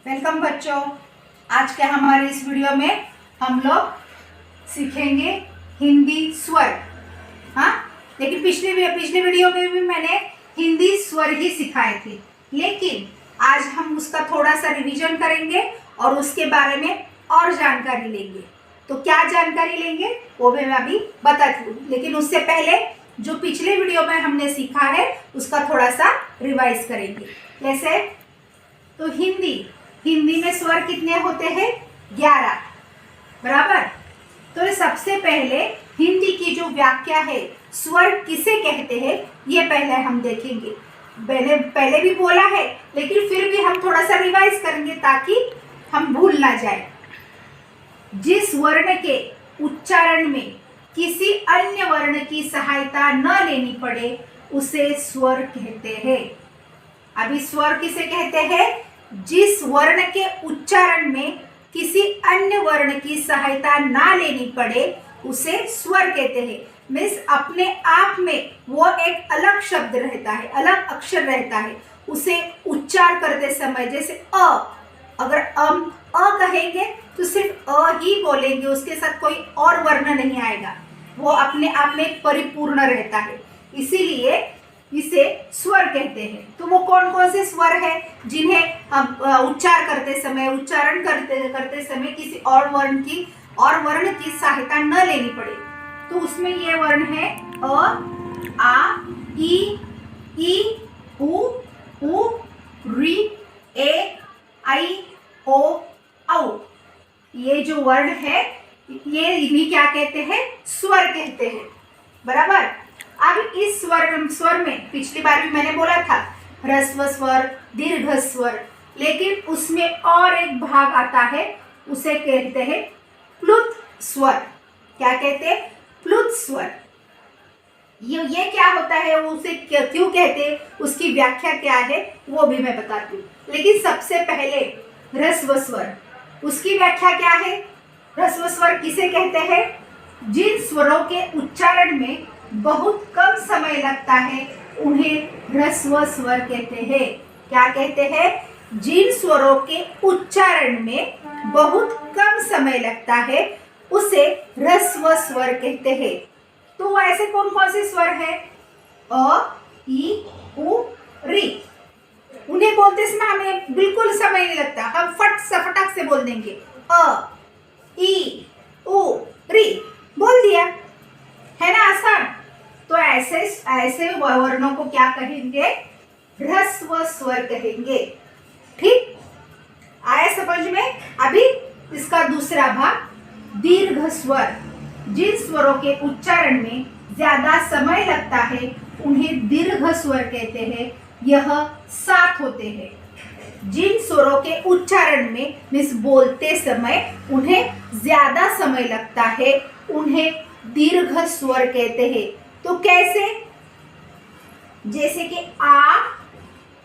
Welcome बच्चों। आज के हमारे इस वीडियो में हम लोग सीखेंगे हिंदी स्वर। हाँ, लेकिन पिछले वीडियो में भी मैंने हिंदी स्वर ही सिखाए थे, लेकिन आज हम उसका थोड़ा सा रिवीजन करेंगे और उसके बारे में और जानकारी लेंगे। तो क्या जानकारी लेंगे वो भी मैं अभी बताती हूँ, लेकिन उससे पहले जो पिछले वीडियो में हमने सीखा है उसका थोड़ा सा रिवाइज करेंगे। जैसे तो हिंदी में स्वर कितने होते हैं? 11, बराबर। तो सबसे पहले हिंदी की जो व्याख्या है, स्वर किसे कहते हैं, ये पहले हम देखेंगे। पहले भी बोला है, लेकिन फिर भी हम थोड़ा सा रिवाइज करेंगे ताकि हम भूल ना जाए। जिस वर्ण के उच्चारण में किसी अन्य वर्ण की सहायता न लेनी पड़े उसे स्वर कहते हैं। अभी स्वर किसे कहते हैं? जिस वर्ण के उच्चारण में किसी अन्य वर्ण की सहायता ना लेनी पड़े उसे स्वर कहते हैं। मीन्स अपने आप में वो एक अलग शब्द रहता है, अलग अक्षर रहता है। उसे उच्चार करते समय जैसे अ, अगर हम अ कहेंगे तो सिर्फ अ ही बोलेंगे, उसके साथ कोई और वर्ण नहीं आएगा। वो अपने आप में परिपूर्ण रहता है, इसीलिए इसे स्वर कहते हैं। तो वो कौन कौन से स्वर है जिन्हें हम उच्चारण करते समय किसी और वर्ण की सहायता न लेनी पड़े? तो उसमें ये वर्ण है अ, आ, ई, उ, री, ए, आई, ओ, औ। ये जो वर्ण है ये इन्हीं क्या कहते हैं? स्वर कहते हैं, बराबर। अब इस स्वर में पिछली बार भी मैंने बोला था ह्रस्व स्वर, दीर्घ स्वर, लेकिन उसमें और एक भाग आता है, उसे कहते हैं प्लुत स्वर। क्या कहते हैं? प्लुत स्वर। ये क्या होता है, वो उसे क्यों कहते हैं, उसकी व्याख्या क्या है वो भी मैं बताती हूँ। लेकिन सबसे पहले ह्रस्व स्वर, उसकी व्याख्या क्या है? ह्रस्व स्वर किसे कहते हैं? जिन स्वरों के उच्चारण में बहुत कम समय लगता है उन्हें ह्रस्व स्वर कहते हैं। क्या कहते हैं? जिन स्वरों के उच्चारण में बहुत कम समय लगता है उसे ह्रस्व स्वर कहते हैं। तो वो ऐसे कौन कौन से स्वर है? अ, ई, उ, री। उन्हें बोलते समय हमें बिल्कुल समय नहीं लगता, हम फटाक से बोल देंगे। अ, ई, उ, री बोल दिया, है ना आसान। तो ऐसे वर्णों को क्या कहेंगे? ह्रस्व स्वर कहेंगे। ठीक, आया समझ में? अभी इसका दूसरा भाग, दीर्घ स्वर। जिन स्वरों के उच्चारण में ज्यादा समय लगता है उन्हें दीर्घ स्वर कहते हैं। यह 7 होते हैं। जिन स्वरों के उच्चारण में मीन्स बोलते समय उन्हें ज्यादा समय लगता है उन्हें दीर्घ स्वर कहते हैं। तो कैसे? जैसे कि आ,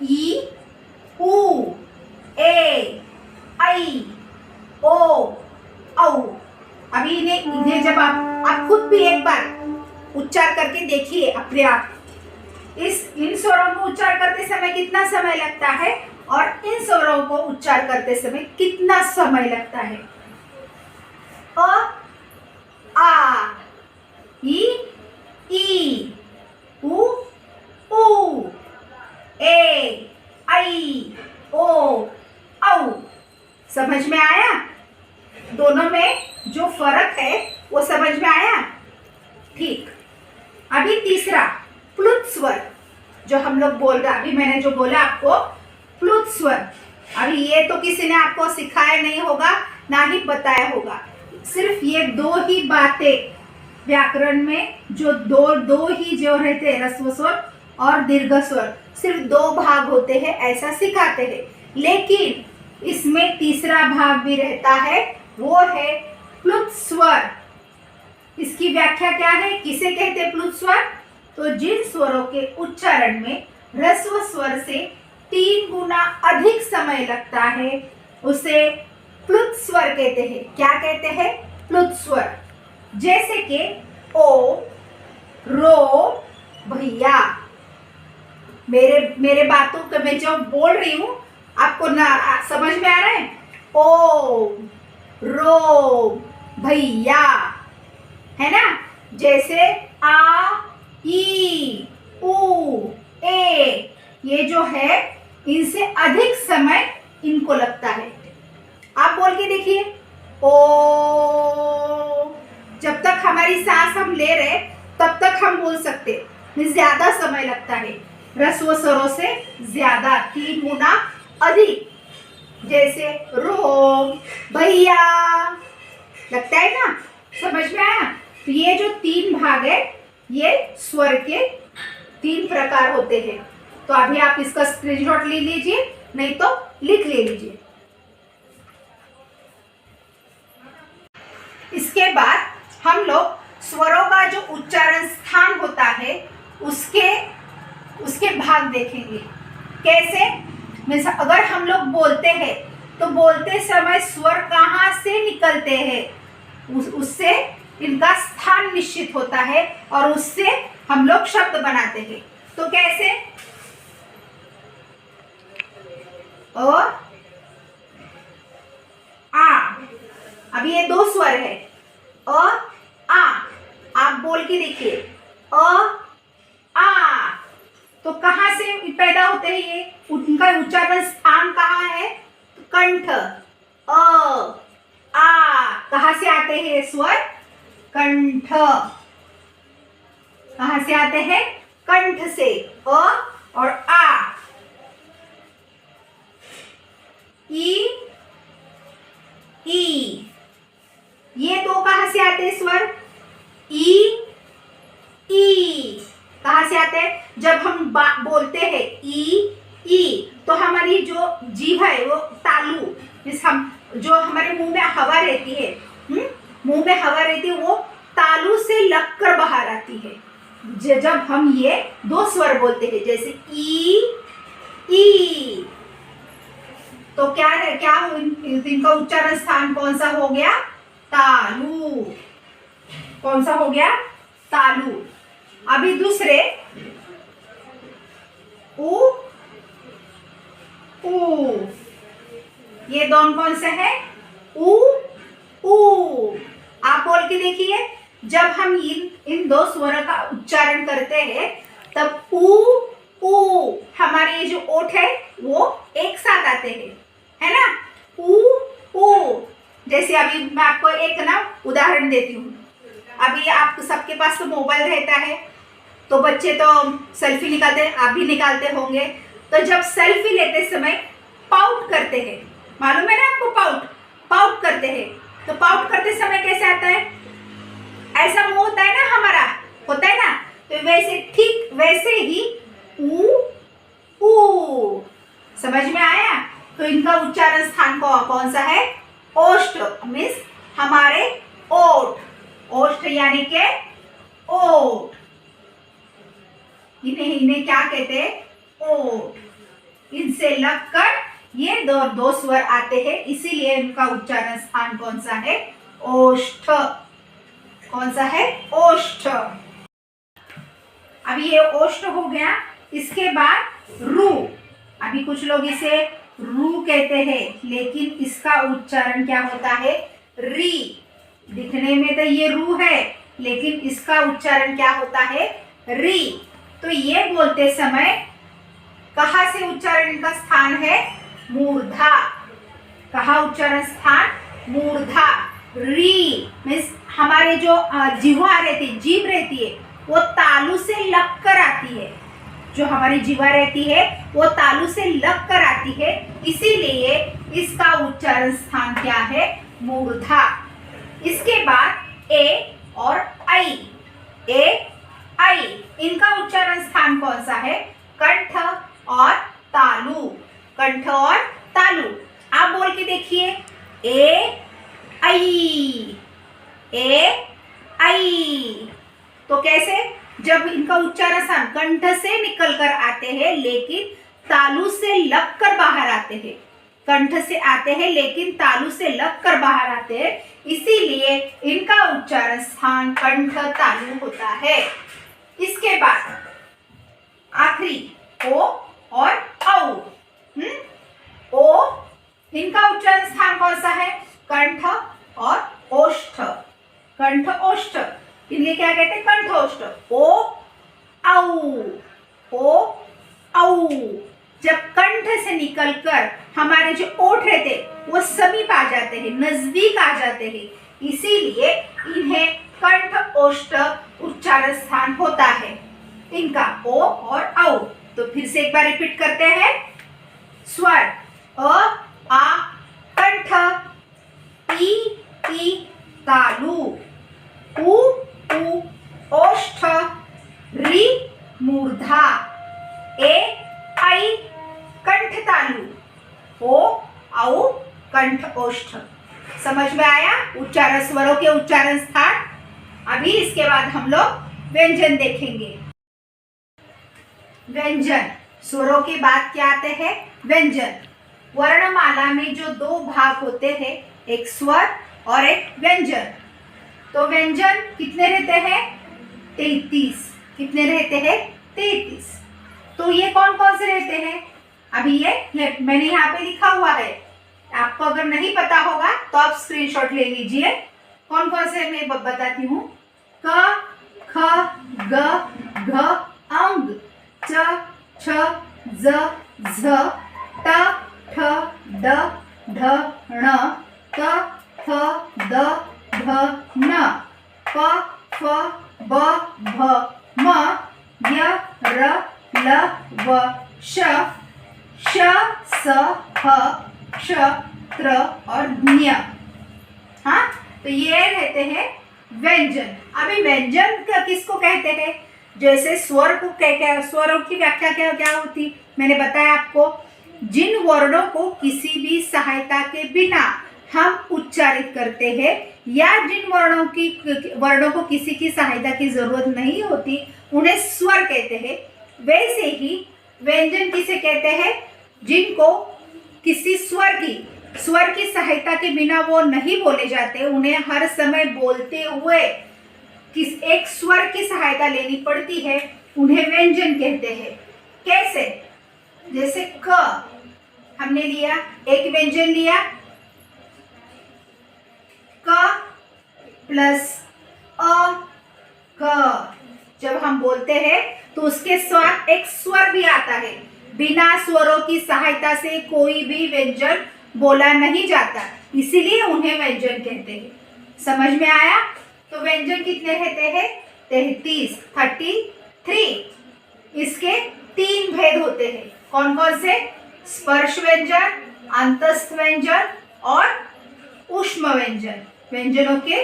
ई, उ, ए, आई, ओ, औ। अभी इन्हें जब आप खुद भी एक बार उच्चार करके देखिए अपने आप, इन स्वरों को उच्चार करते समय कितना समय लगता है और इन स्वरों को उच्चार करते समय कितना समय लगता है। अ, आ, ई, उ, ए, आई, ओ, औ। समझ में आया? दोनों में जो फर्क है वो समझ में आया? ठीक। अभी तीसरा प्लुत स्वर, जो हम लोग बोल रहे, अभी मैंने जो बोला आपको प्लुत स्वर, अभी ये तो किसी ने आपको सिखाया नहीं होगा ना ही बताया होगा। सिर्फ ये दो ही बातें व्याकरण में, जो दो ही जो रहते हैं, ह्रस्व स्वर और दीर्घ स्वर, सिर्फ 2 भाग होते हैं ऐसा सिखाते हैं। लेकिन इसमें तीसरा भाग भी रहता है, वो है प्लुत स्वर। इसकी व्याख्या क्या है? किसे कहते हैं प्लुत स्वर? तो जिन स्वरों के उच्चारण में ह्रस्व स्वर से 3 गुना अधिक समय लगता है उसे प्लुत स्वर कहते हैं। क्या कहते हैं? प्लुत स्वर। जैसे कि ओ, रो, भैया। मेरे बातों को मैं जो बोल रही हूँ आपको ना समझ में आ रहा है? ओम, रोम, भैया, है ना। जैसे आ, ई, उ, ए, ये जो है इनसे अधिक समय इनको लगता है। आप बोल के देखिए, ओ। जब तक हमारी सांस हम ले रहे तब तक हम बोल सकते, ज्यादा समय लगता है, रस्व स्वरों से ज्यादा, 3 गुना अधिक। जैसे रोम, भैया, लगता है ना, समझ में आया। तो ये जो 3 भाग है ये स्वर के 3 प्रकार होते हैं। तो अभी आप इसका स्क्रीनशॉट ले लीजिए, नहीं तो लिख ले लीजिए। इसके बाद हम लोग स्वरों का जो उच्चारण स्थान होता है उसके भाग देखेंगे। कैसे, मीन्स अगर हम लोग बोलते हैं तो बोलते समय स्वर कहाँ से निकलते हैं उससे इनका स्थान निश्चित होता है और उससे हम लोग शब्द बनाते हैं। तो कैसे, ओ, आ, अभी ये 2 स्वर है, अ, आ। आप बोल के देखिए, अ, आ। तो कहाँ से पैदा होते हैं ये, उनका उच्चारण स्थान कहाँ है, कंठ, अ, आ। कहाँ से आते हैं स्वर, कंठ। कहाँ से आते हैं, कंठ से, अ और आ। ई, ई, ये 2 कहां से आते हैं स्वर, ई, ई। कहां से आते हैं, जब हम बोलते हैं ई, तो हमारी जो जीभ है वो तालू, हम जो हमारे मुंह में हवा रहती है, मुंह में हवा रहती है, वो तालू से लगकर बाहर आती है जब हम ये 2 स्वर बोलते हैं। जैसे ई, तो क्या है, क्या इनका उच्चारण स्थान कौन सा हो गया, तालू। कौन सा हो गया, तालू। अभी दूसरे, उ, ये दोनों कौन से है, उ, आप बोल के देखिए, जब हम इन 2 स्वरों का उच्चारण करते हैं तब उ, हमारे ये जो ओठ है वो एक साथ आते हैं, है ना, उ। जैसे अभी मैं आपको एक ना उदाहरण देती हूँ। अभी आप सबके पास तो मोबाइल रहता है, तो बच्चे तो सेल्फी निकालते हैं, आप भी निकालते होंगे। तो जब सेल्फी लेते समय पाउट करते हैं, मालूम है ना आपको, पाउट करते हैं। तो पाउट करते समय कैसे आता है, ऐसा मुंह होता है ना हमारा, होता है ना। तो वैसे, ठीक वैसे ही ऊ। समझ में आया। तो इनका उच्चारण स्थान कौन सा है, ओष्ठ, मीन्स हमारे ओठ, ओष्ठ यानी के ओठ। इन्हें क्या कहते हैं, ओठ। इनसे लगकर ये 2 स्वर आते हैं, इसीलिए इनका उच्चारण स्थान कौन सा है, ओष्ठ। कौन सा है, ओष्ठ। अभी ये ओष्ठ हो गया। इसके बाद रू। अभी कुछ लोग इसे रू कहते हैं, लेकिन इसका उच्चारण क्या होता है, री। दिखने में तो ये रू है, लेकिन इसका उच्चारण क्या होता है, री। तो ये बोलते समय कहाँ से उच्चारण इनका स्थान है, मूर्धा। कहाँ उच्चारण स्थान, मूर्धा। री मीन्स हमारे जो जीवा रहती, जीभ रहती है, वो तालू से लगकर आती है। जो हमारी जीवा रहती है वो तालू से लगकर आती है, इसीलिए इसका उच्चारण स्थान क्या है, मूर्धा। इसके बाद ए और आई, इनका उच्चारण स्थान कौन सा है, कंठ और तालु। कंठ और तालु। आप बोल के देखिए, ए आई। तो कैसे, जब इनका उच्चारण स्थान कंठ से निकल कर आते हैं लेकिन तालु से लगकर बाहर आते हैं। कंठ से आते हैं लेकिन तालु से लगकर बाहर आते हैं, इसीलिए इनका उच्चारण स्थान कंठ तालु होता है। इसके बाद आखिरी ओ और औ। ओ, इनका उच्चारण स्थान कौन सा है? कंठ और ओष्ठ। कंठ ओष्ठ, इन्हें क्या कहते हैं? कंठ ओष्ठ। ओ औ, ओ औ। जब कंठ से निकलकर हमारे जो ओठ रहते वो समीप आ जाते हैं, नजदीक आ जाते हैं, इसीलिए इन्हें कंठ ओष्ठ उच्चारण स्थान होता है इनका, ओ और औ। तो फिर से एक बार रिपीट करते हैं। स्वर अ आ कंठ, ई तालु, उ ओष्ठ, री मूर्धा, ए ऐ कंठ तालु, ओ औ कंठ ओष्ठ। समझ में आया उच्चारण, स्वरों के उच्चारण स्थान। अभी इसके बाद हम लोग व्यंजन देखेंगे। व्यंजन, स्वरों के बाद क्या आते हैं? व्यंजन। वर्णमाला में जो दो भाग होते हैं, एक स्वर और एक व्यंजन। तो व्यंजन कितने रहते हैं? 33। कितने रहते हैं? 33। तो ये कौन कौन से रहते हैं? अभी ये मैंने यहाँ पे लिखा हुआ है, आपको अगर नहीं पता होगा तो आप स्क्रीनशॉट ले लीजिए। कौन कौन से मैं बताती हूँ। क ख ग घ अंग, च छ ज झ ट ठ ड ढ ण, क ख द ध न, प फ ब भ म, य र ल व श, श स ह क्ष त्र और ज्ञ। हाँ, तो ये रहते हैं व्यंजन। अभी व्यंजन किसको कहते हैं? जैसे स्वर को क्या, स्वरों की व्याख्या क्या क्या होती, मैंने बताया आपको। जिन वर्णों को किसी भी सहायता के बिना हम उच्चारित करते हैं, या जिन वर्णों को किसी की सहायता की जरूरत नहीं होती, उन्हें स्वर कहते हैं। वैसे ही व्यंजन किसे कहते हैं? जिनको किसी स्वर की सहायता के बिना वो नहीं बोले जाते, उन्हें हर समय बोलते हुए एक स्वर की सहायता लेनी पड़ती है, उन्हें व्यंजन कहते हैं। कैसे? जैसे क हमने लिया, एक व्यंजन लिया, क प्लस अ क। जब हम बोलते हैं तो उसके साथ एक स्वर भी आता है। बिना स्वरों की सहायता से कोई भी व्यंजन बोला नहीं जाता, इसीलिए उन्हें व्यंजन कहते हैं। समझ में आया? तो व्यंजन कितने रहते हैं? 33। इसके 3 भेद होते हैं। कौन कौन से? स्पर्श व्यंजन, अंतस्थ व्यंजन और ऊष्म व्यंजन। व्यंजनों के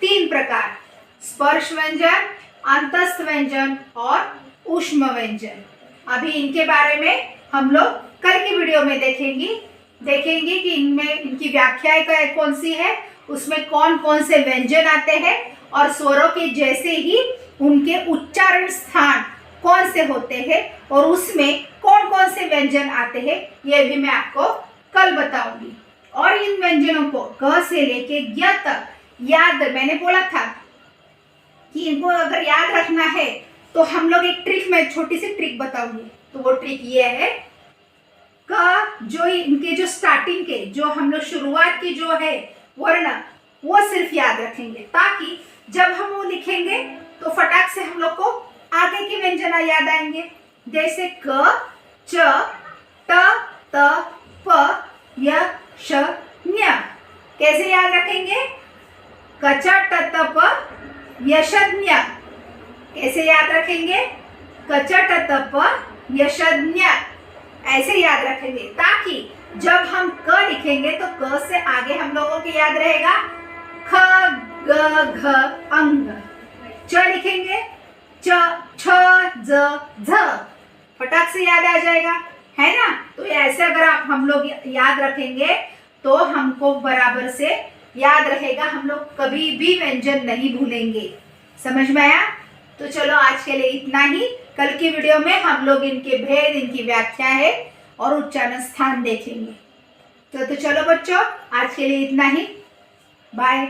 3 प्रकार, स्पर्श व्यंजन, अंतस्थ व्यंजन और ऊष्म व्यंजन। अभी इनके बारे में हम लोग कल की वीडियो में देखेंगे कि इनमें इनकी व्याख्याएं कौन सी है, उसमें कौन कौन से व्यंजन आते हैं और स्वरों के जैसे ही उनके उच्चारण स्थान कौन से होते हैं और उसमें कौन कौन से व्यंजन आते हैं, ये भी मैं आपको कल बताऊंगी। और इन व्यंजनों को क से लेके ज्ञ तक याद, मैंने बोला था कि इनको अगर याद रखना है तो हम लोग एक ट्रिक, मैं छोटी सी ट्रिक बताऊंगी। तो वो ट्रिक ये है, क जो इनके जो स्टार्टिंग के जो हम लोग शुरुआत की जो है वर्ण, वो सिर्फ याद रखेंगे, ताकि जब हम वो लिखेंगे तो फटाक से हम लोग को आगे के व्यंजन याद आएंगे। जैसे क च ट त प य श ञ। कैसे याद रखेंगे? क च ट त प यशज्ञ। कैसे याद रखेंगे? क च ट त प यशज्ञ। ऐसे याद रखेंगे, ताकि जब हम क लिखेंगे तो क से आगे हम लोगों को याद रहेगा ख ग घ अंग। च लिखेंगे च छ ज झ, फटाक से याद आ जाएगा, है ना? तो ऐसे अगर आप हम लोग याद रखेंगे तो हमको बराबर से याद रहेगा, हम लोग कभी भी व्यंजन नहीं भूलेंगे। समझ में आया? तो चलो आज के लिए इतना ही। कल की वीडियो में हम लोग इनके भेद, इनकी व्याख्या है और उच्चारण स्थान देखेंगे। तो चलो बच्चों, आज के लिए इतना ही। बाय।